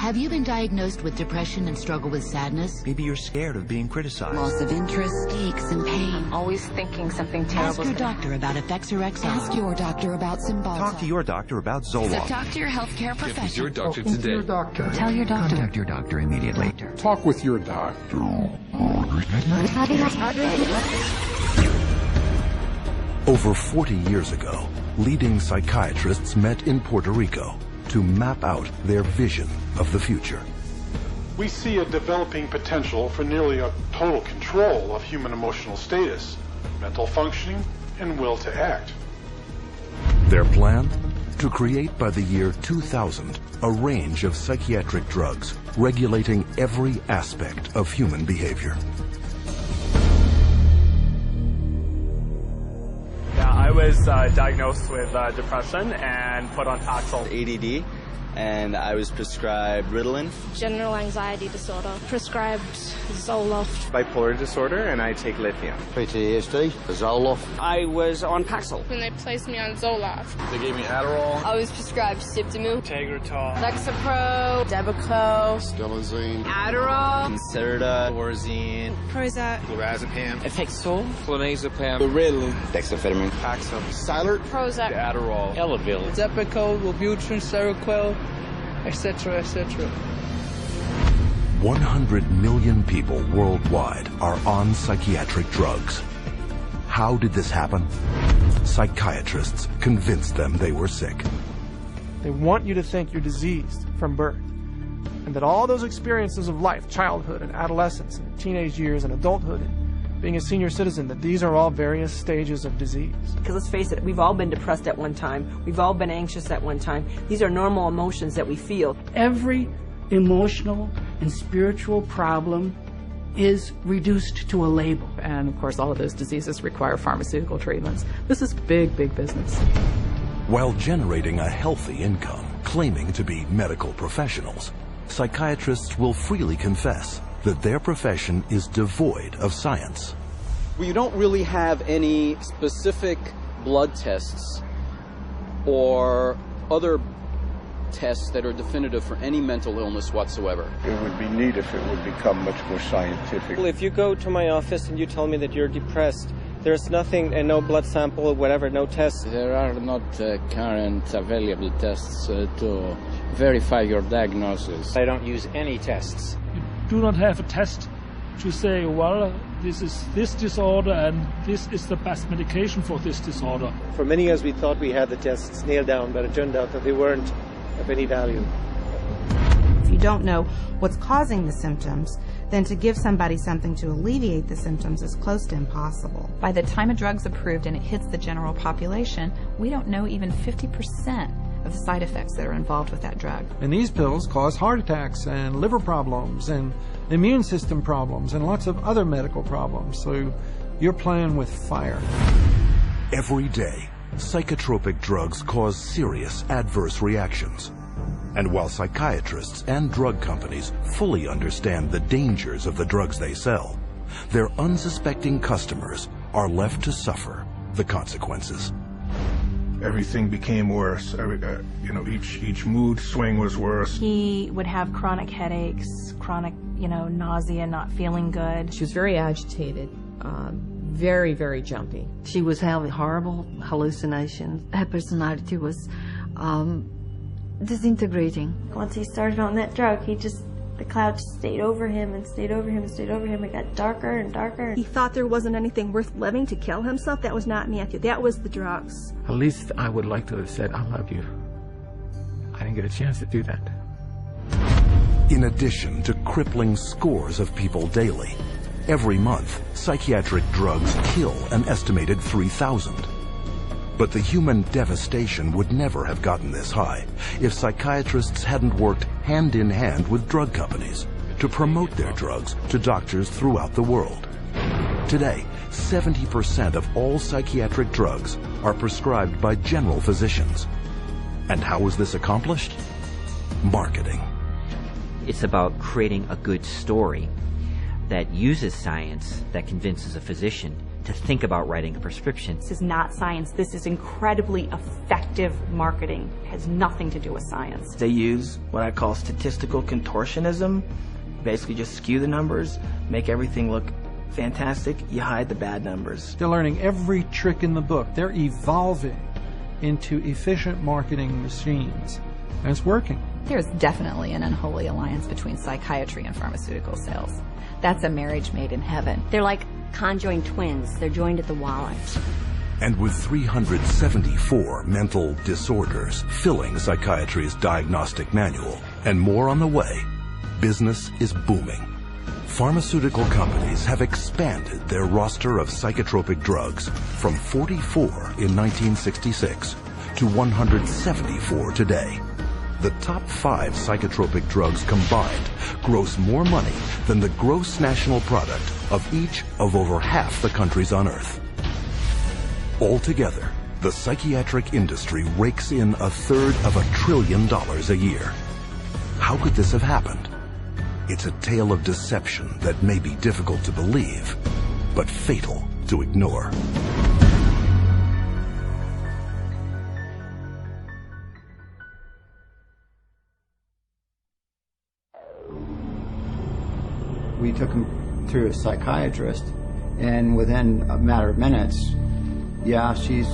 Have you been diagnosed with depression and struggle with sadness? Maybe you're scared of being criticized. Loss of interest, aches and pain. Always thinking something terrible. Ask your doctor about Effects or Exile. Ask your doctor about Cymbalta. Talk to your doctor about Zoloft. So talk to your healthcare professional. Get with your doctor today. Your doctor. Tell your doctor. Contact your doctor immediately. Talk with your doctor. Over 40 years ago, leading psychiatrists met in Puerto Rico to map out their vision of the future. We see a developing potential for nearly a total control of human emotional status, mental functioning, and will to act. Their plan? To create by the year 2000 a range of psychiatric drugs regulating every aspect of human behavior. I was diagnosed with depression and put on Paxil. ADD, and I was prescribed Ritalin. General anxiety disorder, prescribed Zoloft. Bipolar disorder, and I take lithium. PTSD, Zoloft. I was on Paxil. When they placed me on Zoloft. They gave me Adderall. I was prescribed Siptamu, Tegretol, Lexapro, Depakote, Stelazine, Adderall, Concerta, Orazine, Prozac, Lorazepam, Effexor, Clonazepam, Ritalin, Dexamphetamine, Paxil, Cylert, Prozac, Adderall, Elavil, Depakote, Wellbutrin, Seroquel, etc., etc. 100 million people worldwide are on psychiatric drugs. How did this happen? Psychiatrists convinced them they were sick. They want you to think you're diseased from birth, and that all those experiences of life, childhood and adolescence and teenage years and adulthood and being a senior citizen, that these are all various stages of disease. Because let's face it, we've all been depressed at one time. We've all been anxious at one time. These are normal emotions that we feel. Every emotional and spiritual problem is reduced to a label. And of course, all of those diseases require pharmaceutical treatments. This is big, big business. While generating a healthy income, claiming to be medical professionals, psychiatrists will freely confess that their profession is devoid of science. You don't really have any specific blood tests or other tests that are definitive for any mental illness whatsoever. It would be neat if it would become much more scientific. Well, if you go to my office and you tell me that you're depressed, there's nothing, and no blood sample or whatever, no tests. There are not current available tests to verify your diagnosis. I don't use any tests. You do not have a test to say, well, this is this disorder and this is the best medication for this disorder. For many years we thought we had the tests nailed down, but it turned out that they weren't of any value. If you don't know what's causing the symptoms, then to give somebody something to alleviate the symptoms is close to impossible. By the time a drug's approved and it hits the general population, we don't know even 50% of the side effects that are involved with that drug. And these pills cause heart attacks and liver problems and immune system problems and lots of other medical problems. So you're playing with fire. Every day, psychotropic drugs cause serious adverse reactions. And while psychiatrists and drug companies fully understand the dangers of the drugs they sell, their unsuspecting customers are left to suffer the consequences. Everything became worse. Each mood swing was worse. He would have chronic headaches, chronic, nausea, not feeling good. She was very agitated, very, very jumpy. She was having horrible hallucinations. Her personality was disintegrating. Once he started on that drug, the cloud just stayed over him and stayed over him and stayed over him. It got darker and darker. He thought there wasn't anything worth living to kill himself. That was not Matthew. That was the drugs. At least I would like to have said, I love you. I didn't get a chance to do that. In addition to crippling scores of people daily, every month, psychiatric drugs kill an estimated 3,000. But the human devastation would never have gotten this high if psychiatrists hadn't worked hand in hand with drug companies to promote their drugs to doctors throughout the world. Today, 70% of all psychiatric drugs are prescribed by general physicians. And how is this accomplished? Marketing. It's about creating a good story that uses science, that convinces a physician to think about writing a prescription. This is not science. This is incredibly effective marketing. It has nothing to do with science. They use what I call statistical contortionism. Basically just skew the numbers, make everything look fantastic, you hide the bad numbers. They're learning every trick in the book. They're evolving into efficient marketing machines, and it's working. There's definitely an unholy alliance between psychiatry and pharmaceutical sales. That's a marriage made in heaven. They're like conjoined twins. They're joined at the wallet. And with 374 mental disorders filling Psychiatry's diagnostic manual and more on the way, business is booming. Pharmaceutical companies have expanded their roster of psychotropic drugs from 44 in 1966 to 174 today. The top 5 psychotropic drugs combined gross more money than the gross national product of each of over half the countries on Earth. Altogether, the psychiatric industry rakes in $1/3 of $1 trillion a year. How could this have happened? It's a tale of deception that may be difficult to believe, but fatal to ignore. We took him to a psychiatrist, and within a matter of minutes, yeah, she's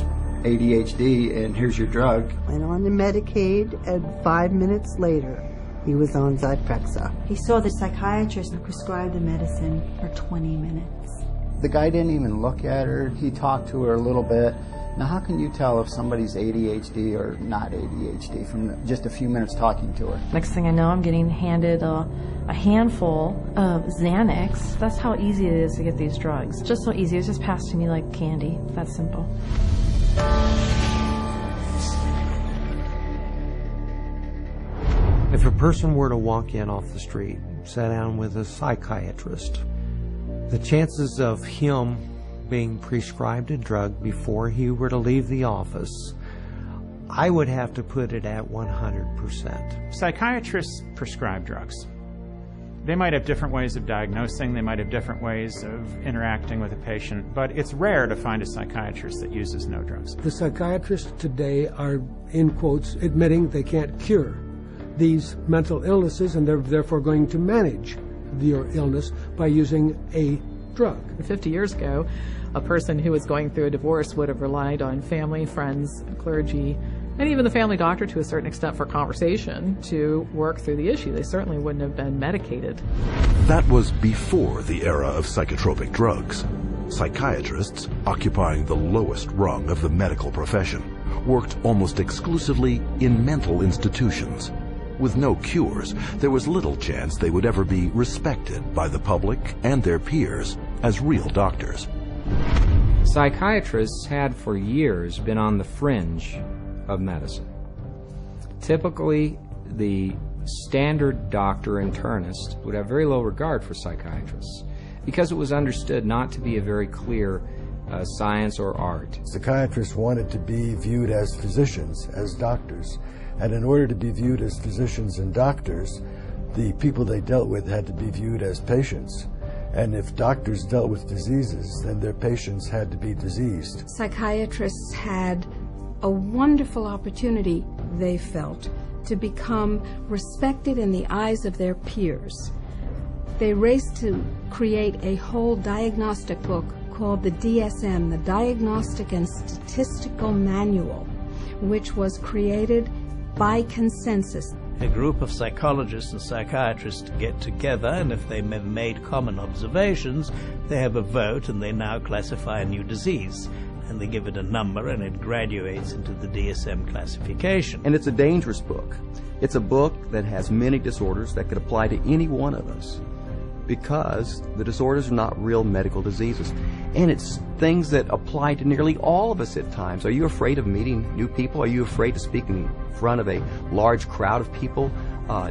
ADHD, and here's your drug. Went on to Medicaid, and 5 minutes later, he was on Zyprexa. He saw the psychiatrist and prescribed the medicine for 20 minutes. The guy didn't even look at her. He talked to her a little bit. Now, how can you tell if somebody's ADHD or not ADHD from just a few minutes talking to her? Next thing I know, I'm getting handed a handful of Xanax. That's how easy it is to get these drugs. Just so easy. It's just passed to me like candy. That's simple. If a person were to walk in off the street, sit down with a psychiatrist, the chances of him being prescribed a drug before he were to leave the office, I would have to put it at 100%. Psychiatrists prescribe drugs. They might have different ways of diagnosing, they might have different ways of interacting with a patient, but it's rare to find a psychiatrist that uses no drugs. The psychiatrists today are, in quotes, admitting they can't cure these mental illnesses, and they're therefore going to manage your illness by using a drug. 50 years ago, a person who was going through a divorce would have relied on family, friends, clergy, and even the family doctor to a certain extent for conversation to work through the issue. They certainly wouldn't have been medicated. That was before the era of psychotropic drugs. Psychiatrists, occupying the lowest rung of the medical profession, worked almost exclusively in mental institutions. With no cures, there was little chance they would ever be respected by the public and their peers as real doctors. Psychiatrists had for years been on the fringe of medicine. Typically, the standard doctor internist would have very low regard for psychiatrists because it was understood not to be a very clear science or art. Psychiatrists wanted to be viewed as physicians, as doctors. And in order to be viewed as physicians and doctors, the people they dealt with had to be viewed as patients. And if doctors dealt with diseases, then their patients had to be diseased. Psychiatrists had a wonderful opportunity, they felt, to become respected in the eyes of their peers. They raced to create a whole diagnostic book called the DSM, the Diagnostic and Statistical Manual, which was created by consensus. A group of psychologists and psychiatrists get together, and if they made common observations, they have a vote and they now classify a new disease. And they give it a number and it graduates into the DSM classification. And it's a dangerous book. It's a book that has many disorders that could apply to any one of us, because the disorders are not real medical diseases. And it's things that apply to nearly all of us at times. Are you afraid of meeting new people? Are you afraid to speak in front of a large crowd of people?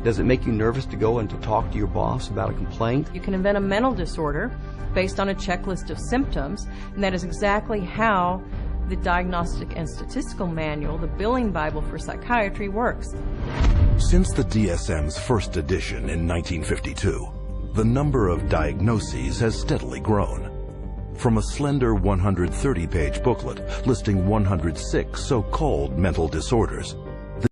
Does it make you nervous to go and to talk to your boss about a complaint? You can invent a mental disorder based on a checklist of symptoms, and that is exactly how the Diagnostic and Statistical Manual, the billing Bible for psychiatry, works. Since the DSM's first edition in 1952, the number of diagnoses has steadily grown. from a slender 130-page booklet listing 106 so-called mental disorders.